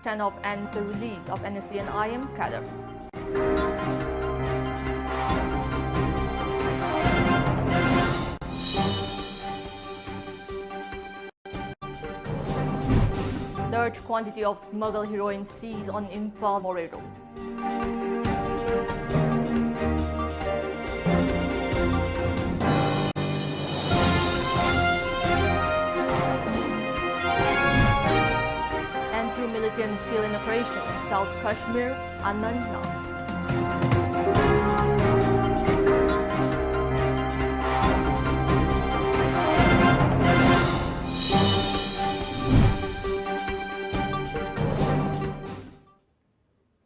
standoff ends the release of NSC and IM cadre. Large quantity of smuggled heroin seized on Imphal More Road. And 2 militants killed in operation in South Kashmir, Anantnag.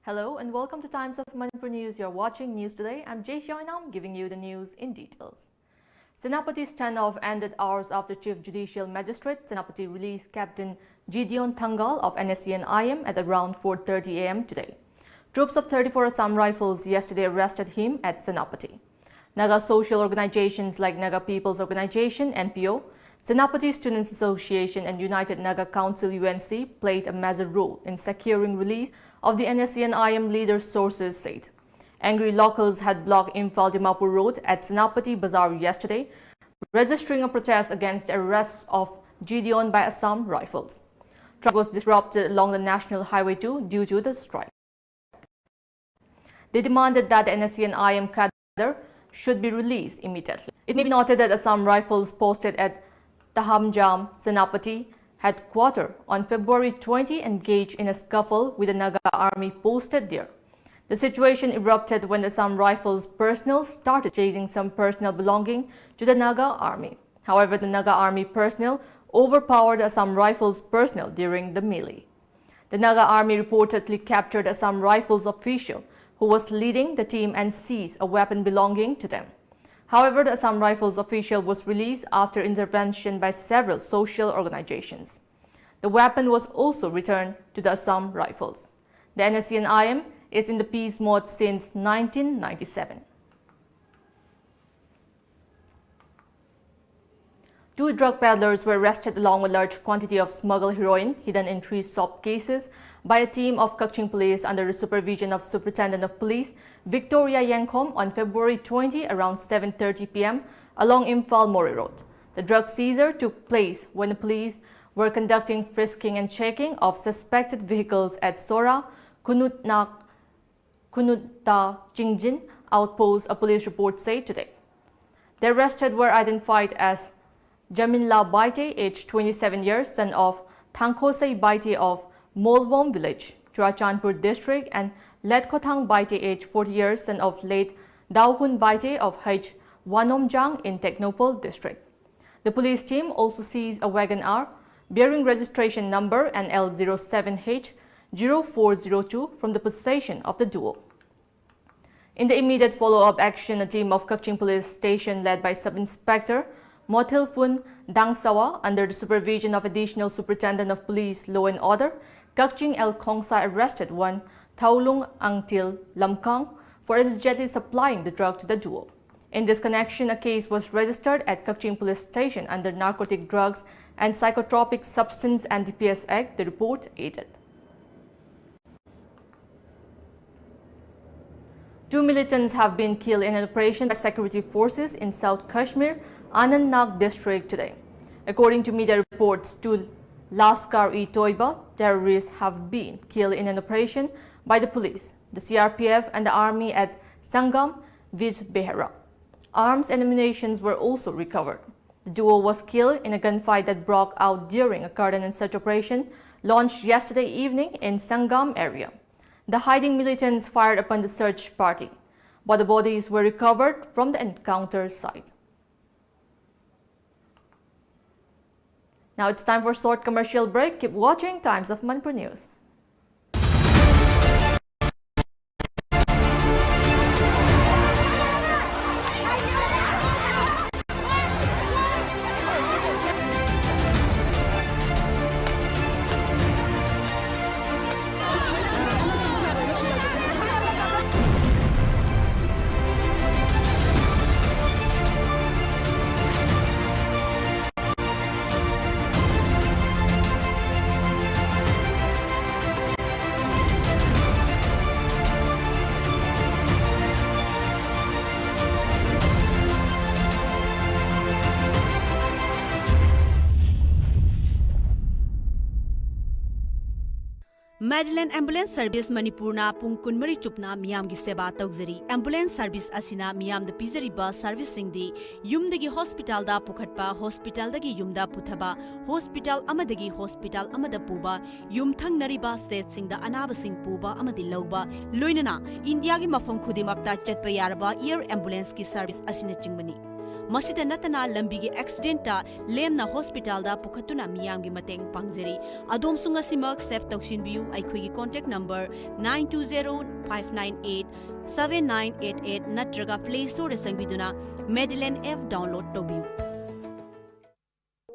Hello and welcome to Times of Manipur News. You're watching News Today. I'm JESSIA and I'm giving you the news in details. Senapati standoff ended hours after Chief Judicial Magistrate Senapati released Captain Gideon Thangal of NSC and IM at around 4:30 a.m. today. Troops of 34 Assam Rifles yesterday arrested him at Senapati. Naga social organizations like Naga People's Organization (NPO), Senapati Students Association and United Naga Council (UNC) played a major role in securing release of the NSC and IM leaders, sources said. Angry locals had blocked Imphal Dimapur Road at Senapati Bazaar yesterday, registering a protest against the arrest of Gideon by Assam Rifles. Traffic was disrupted along the National Highway 2 due to the strike. They demanded that the NSC and IM cadre should be released immediately. It may be noted that Assam Rifles posted at Tahamjam, Senapati headquarters on February 20 engaged in a scuffle with the Naga army posted there. The situation erupted when the Assam Rifles personnel started chasing some personal belonging to the Naga army. However, the Naga army personnel overpowered the Assam Rifles personnel during the melee. The Naga army reportedly captured the Assam Rifles official who was leading the team and seized a weapon belonging to them. However, the Assam Rifles official was released after intervention by several social organizations. The weapon was also returned to the Assam Rifles. The NSC and IM is in the peace mode since 1997. Two drug peddlers were arrested along with a large quantity of smuggled heroin hidden in 3 soap cases by a team of Kaching police under the supervision of Superintendent of Police Victoria Yankom on February 20 around 7:30 p.m. along Imphal More Road. The drug seizure took place when the police were conducting frisking and checking of suspected vehicles at Sora, Kunutta Jingjin outpost, a police report said today. The arrested were identified as Jaminla Baite, aged 27 years, son of Thangkhosei Baite of Molvom village, Churachandpur district, and Letkothang Baite, aged 40 years, son of late Daohun Baite of H. Wanomjang in Technopol district. The police team also seized a wagon R bearing registration number NL07H0402 from the possession of the duo. In the immediate follow-up action, a team of Kaching police station led by Sub-Inspector Mothilphun Dangsawa under the supervision of Additional Superintendent of Police Law and Order, Kaching El Khongsa arrested one Thaulung Angtil Lamkang for allegedly supplying the drug to the duo. In this connection, a case was registered at Kaching Police Station under Narcotic Drugs and Psychotropic Substance and DPS Act, the report added. 2 militants have been killed in an operation by security forces in South Kashmir, Anantnag district today. According to media reports, 2 Lashkar-e-Toiba terrorists have been killed in an operation by the police, the CRPF and the army at Sangam, Vijbehara. Arms and ammunition were also recovered. The duo was killed in a gunfight that broke out during a cordon and search operation launched yesterday evening in Sangam area. The hiding militants fired upon the search party, but the bodies were recovered from the encounter site. Now it's time for a short commercial break. Keep watching Times of Manipur News. Madeline Ambulance Service Manipurna Pungkun Mari Chupna Miyam gi Seba Taugzari. Ambulance Service Asina Miyam the Pizariba Service Singdi, Yumdagi Hospital da Pukatpa, Hospital dagi Yumda Putaba, Hospital Amadagi Hospital Amada Puba, Yumthang Nariba State Sing the Anaba Sing Puba Amadi Loba, Luinana, India gi Mafang Kudimakta Chetpa Yaraba Air Ambulance ki Service Asina Chingmani. Masida natana lambigi accident ta lemna hospital da pukhatuna miyam gi mateng pangjari adom sunga simak save taushin biu aikhoi gi contact number 9205987988 natraga play store sangbiduna Madeline F download tobiu.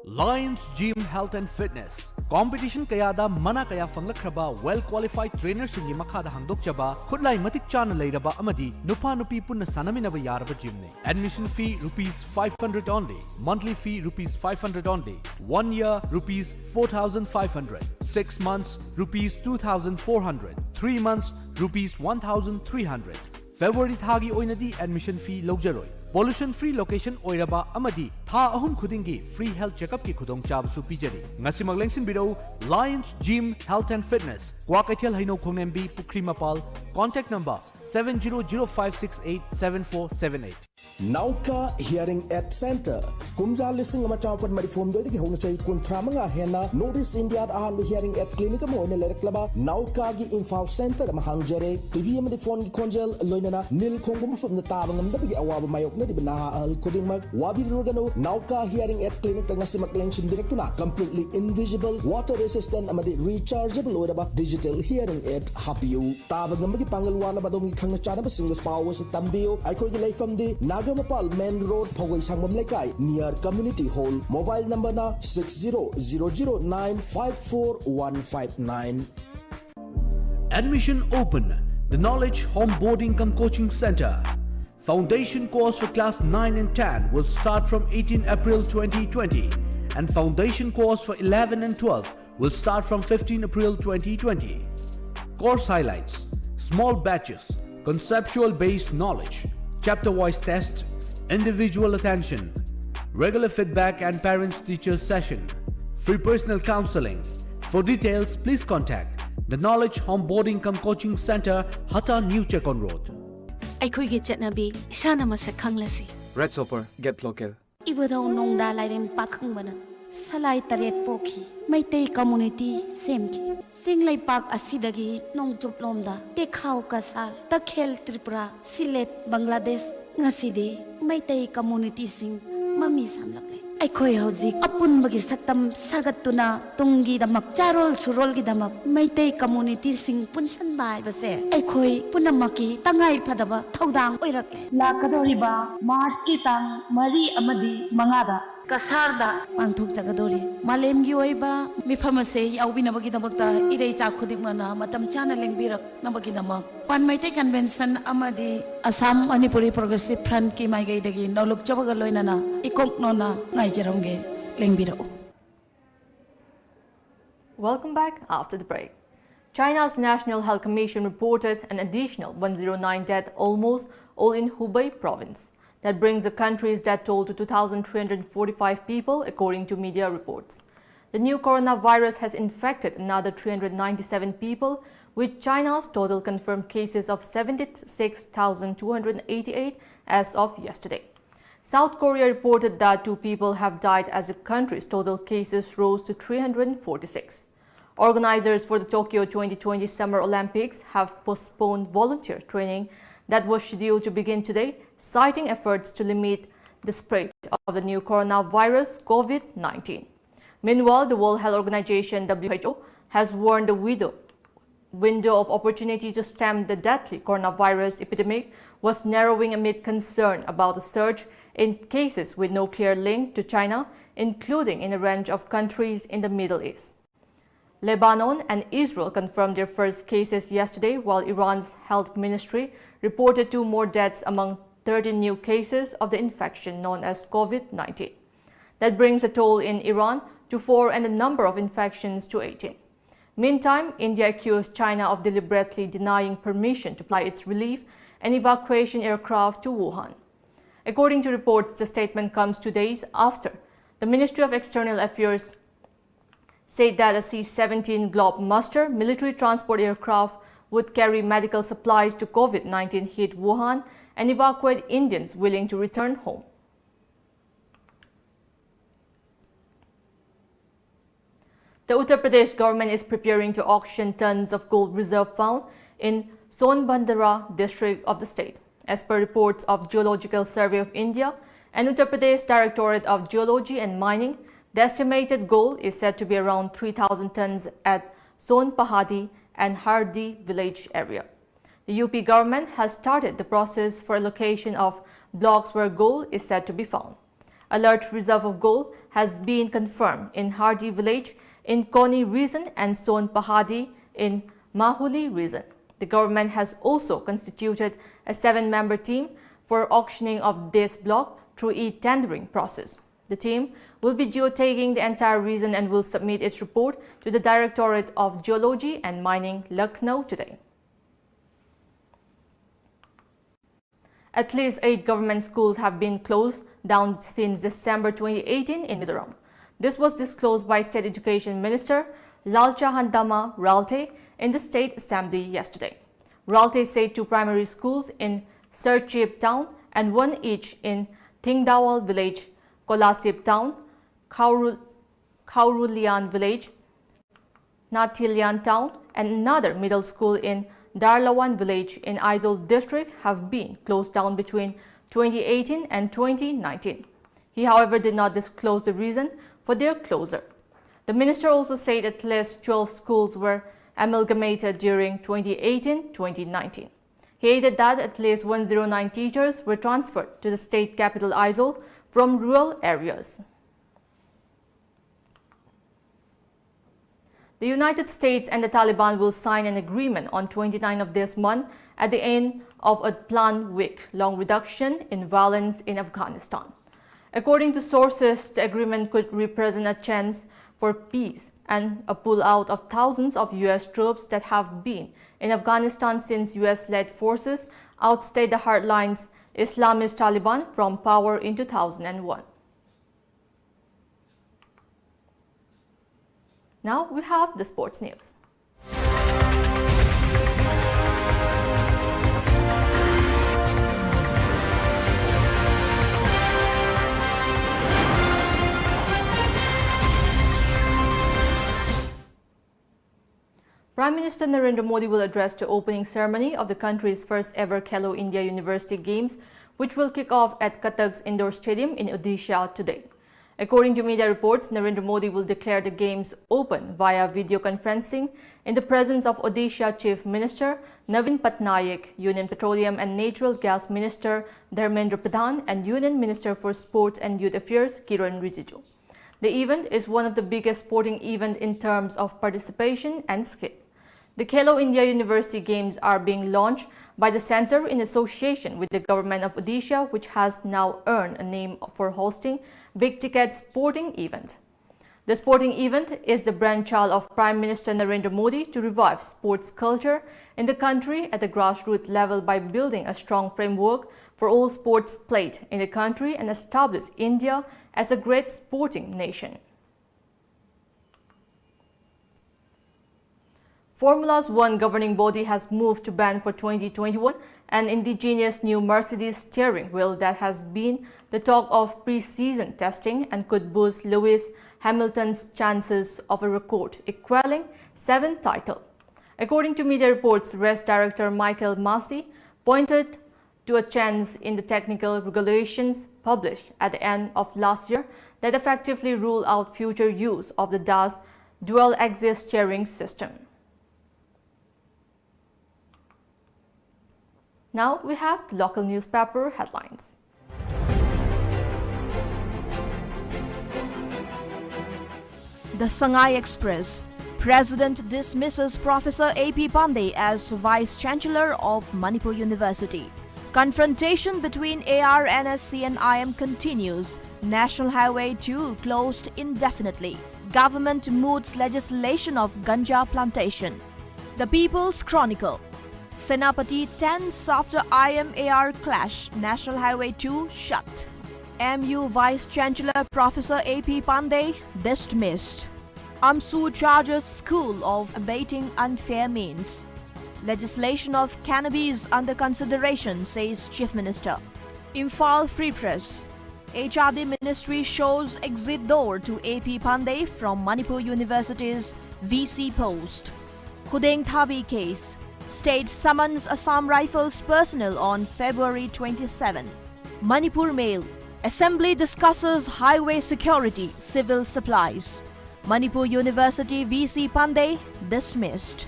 Lions Gym Health and Fitness Competition kayada mana kaya fanglakhraba well qualified trainers singi makhada hangdokchaba khutlai matik chana leiraba amadi nupa nupi punna sanaminaba yaraba gym ne. Admission fee rupees 500 only, monthly fee rupees 500 only, 1 year rupees 4500, 6 months rupees 2400, 3 months rupees 1300. February thagi oinadi admission fee logjaroi. Pollution free location oiraba amadi tha ahum khudingi free health checkup ki khudong chabu pijari. Ngasi maglengsin biro Lions Gym Health and Fitness Kwakaithel Haino Khongnembi Pukri Mapal. Contact number 7005687478. Nauka Hearing Aid Center Kumja Lising Amachapat Marifum Dodi Honachai Kuntramanga Hena Notice India Ahan Hearing Aid Clinic Moine Lereklaba Nauka Gi Info Center Mahangjare TV the phone Konjel Loinana Nil Kongum from the Tabangam the Awaba Mayok Nadibana Al Kudimak Wabi Rugano Nauka Hearing Aid Clinic Nasimak Lension Directuna completely invisible water resistant Amadi rechargeable Odaba digital hearing aid Hapiu Tabangam Pangalwana Badomi Kangachana Single Powers Tambio I could lay from the Nagamapal Main Road Pawai Sangam Lekai near Community Hall. Mobile number na 6009545159. Admission open. The Knowledge Home Boarding Cum Coaching Center. Foundation course for class 9 and 10 will start from 18 April 2020 and foundation course for 11 and 12 will start from 15 April 2020. Course highlights: small batches, conceptual based knowledge, chapter-wise test, individual attention, regular feedback and parents-teachers session, free personal counseling. For details, please contact the Knowledge Home Boarding Cum Coaching Center, Hata New Chekon Road. Aikoigi chatnabi isana masak khanglasi. Red Soper, get local. Ibadaw nongda lairen pakhang bana. Salai taret pokhi. Maitei community semki. Singlai pak asidagi nongchup lomda. Tekhaw kasar. Takhel Tripura, Silet, Bangladesh. Ngasidi maitei community sing mami samlak. Aikhoi hauzik apun bagi saktam sagatuna tungi damak charol surol gi damak maitei community sing punsan bai base aikhoi punamaki tangai phadaba thaudang oirake lakadoriba Mars ki tang mari amadi mangada kasarda pangthok jagadori malemgi oiba mifamase yaubinabagi damakta irei cha khudimana matam chana lengbirak nabagi damak pan maitei convention amadi Assam Manipuri Progressive Front ki maigai dagi noluk chabaga loinana ikok nona ngai jaromge lengbirao. Welcome back after the break. China's National Health Commission reported an additional 109 deaths almost all in Hubei province. That brings the country's death toll to 2,345 people, according to media reports. The new coronavirus has infected another 397 people, with China's total confirmed cases of 76,288 as of yesterday. South Korea reported that 2 people have died as the country's total cases rose to 346. Organizers for the Tokyo 2020 Summer Olympics have postponed volunteer training that was scheduled to begin today, citing efforts to limit the spread of the new coronavirus COVID-19. Meanwhile, the World Health Organization (WHO) has warned the window of opportunity to stem the deadly coronavirus epidemic was narrowing amid concern about the surge in cases with no clear link to China, including in a range of countries in the Middle East. Lebanon and Israel confirmed their first cases yesterday, while Iran's health ministry reported 2 more deaths among 13 new cases of the infection known as COVID-19. That brings the toll in Iran to 4 and the number of infections to 18. Meantime, India accused China of deliberately denying permission to fly its relief and evacuation aircraft to Wuhan. According to reports, the statement comes 2 days after the Ministry of External Affairs said that a C-17 Globemaster military transport aircraft would carry medical supplies to COVID-19 hit Wuhan and evacuate Indians willing to return home. The Uttar Pradesh government is preparing to auction tons of gold reserve found in Sonbhandara district of the state. As per reports of Geological Survey of India and Uttar Pradesh Directorate of Geology and Mining, the estimated gold is said to be around 3,000 tons at Sonpahadi and Hardi village area. The UP government has started the process for allocation of blocks where gold is said to be found. A large reserve of gold has been confirmed in Hardi village in Koni region and Sonpahadi in Mahuli region. The government has also constituted a 7-member team for auctioning of this block through e-tendering process. The team will be geotagging the entire region and will submit its report to the Directorate of Geology and Mining, Lucknow today. At least 8 government schools have been closed down since December 2018 in Mizoram. This was disclosed by State Education Minister Lalchahandama Ralte in the State Assembly yesterday. Ralte said 2 primary schools in Serchip town and 1 each in Thingdawal village, Kolasip town, Khaurulian village, Nathilian town and another middle school in Darlawan village in Aizawl district have been closed down between 2018 and 2019. He, however, did not disclose the reason for their closure. The minister also said at least 12 schools were amalgamated during 2018-2019. He added that at least 109 teachers were transferred to the state capital Aizawl from rural areas. The United States and the Taliban will sign an agreement on 29 of this month at the end of a planned week-long reduction in violence in Afghanistan. According to sources, the agreement could represent a chance for peace and a pull-out of thousands of U.S. troops that have been in Afghanistan since U.S.-led forces ousted the hardlines Islamist Taliban from power in 2001. Now we have the sports news. Prime Minister Narendra Modi will address the opening ceremony of the country's first ever Khelo India University Games, which will kick off at Cuttack's Indoor Stadium in Odisha today. According to media reports, Narendra Modi will declare the Games open via video conferencing in the presence of Odisha Chief Minister Navin Patnaik, Union Petroleum and Natural Gas Minister Dharmendra Pradhan and Union Minister for Sports and Youth Affairs Kiran Rijiju. The event is one of the biggest sporting events in terms of participation and skill. The Khelo India University Games are being launched by the Centre in association with the Government of Odisha, which has now earned a name for hosting big-ticket sporting event. The sporting event is the brainchild of Prime Minister Narendra Modi to revive sports culture in the country at the grassroots level by building a strong framework for all sports played in the country and establish India as a great sporting nation. Formula's One governing body has moved to ban for 2021 an indigenous new Mercedes steering wheel that has been the talk of pre-season testing and could boost Lewis Hamilton's chances of a record equaling 7th title. According to media reports, race director Michael Massey pointed to a change in the technical regulations published at the end of last year that effectively rule out future use of the DAS dual-axis steering system. Now we have the local newspaper headlines. The Shanghai Express. President dismisses Professor A.P. Pandey as Vice-Chancellor of Manipur University. Confrontation between ARNSC and IM continues. National Highway 2 closed indefinitely. Government moots legislation of ganja plantation. The People's Chronicle. Senapati tense after IM-AR clash. National Highway 2 shut. MU Vice-Chancellor Professor A.P. Pandey dismissed. AMSU charges school of abating unfair means. Legislation of cannabis under consideration, says Chief Minister. Imphal Free Press. HRD Ministry shows exit door to AP Pandey from Manipur University's VC post. Khudeng Thabi case. State summons Assam Rifles personnel on February 27. Manipur Mail. Assembly discusses highway security, civil supplies. Manipur University VC Pandey dismissed.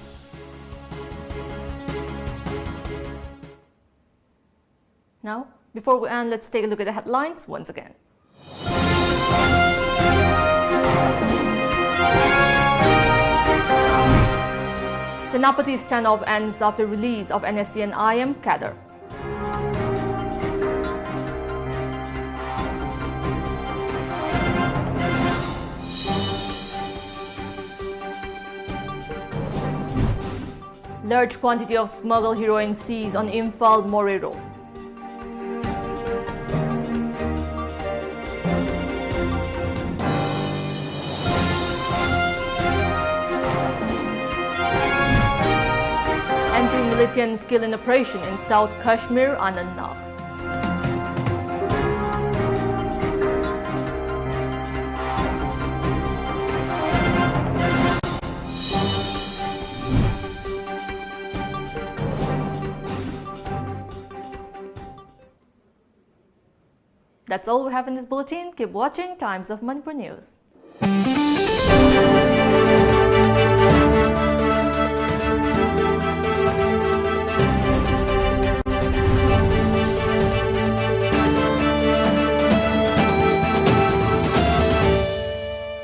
Now, before we end, let's take a look at the headlines once again. Senapati standoff ends after release of NSC and IM cadre. Large quantity of smuggled heroin seized on Imphal More Road. Anti-militant skill in operation in South Kashmir, Anantnag. That's all we have in this bulletin. Keep watching Times of Manipur News.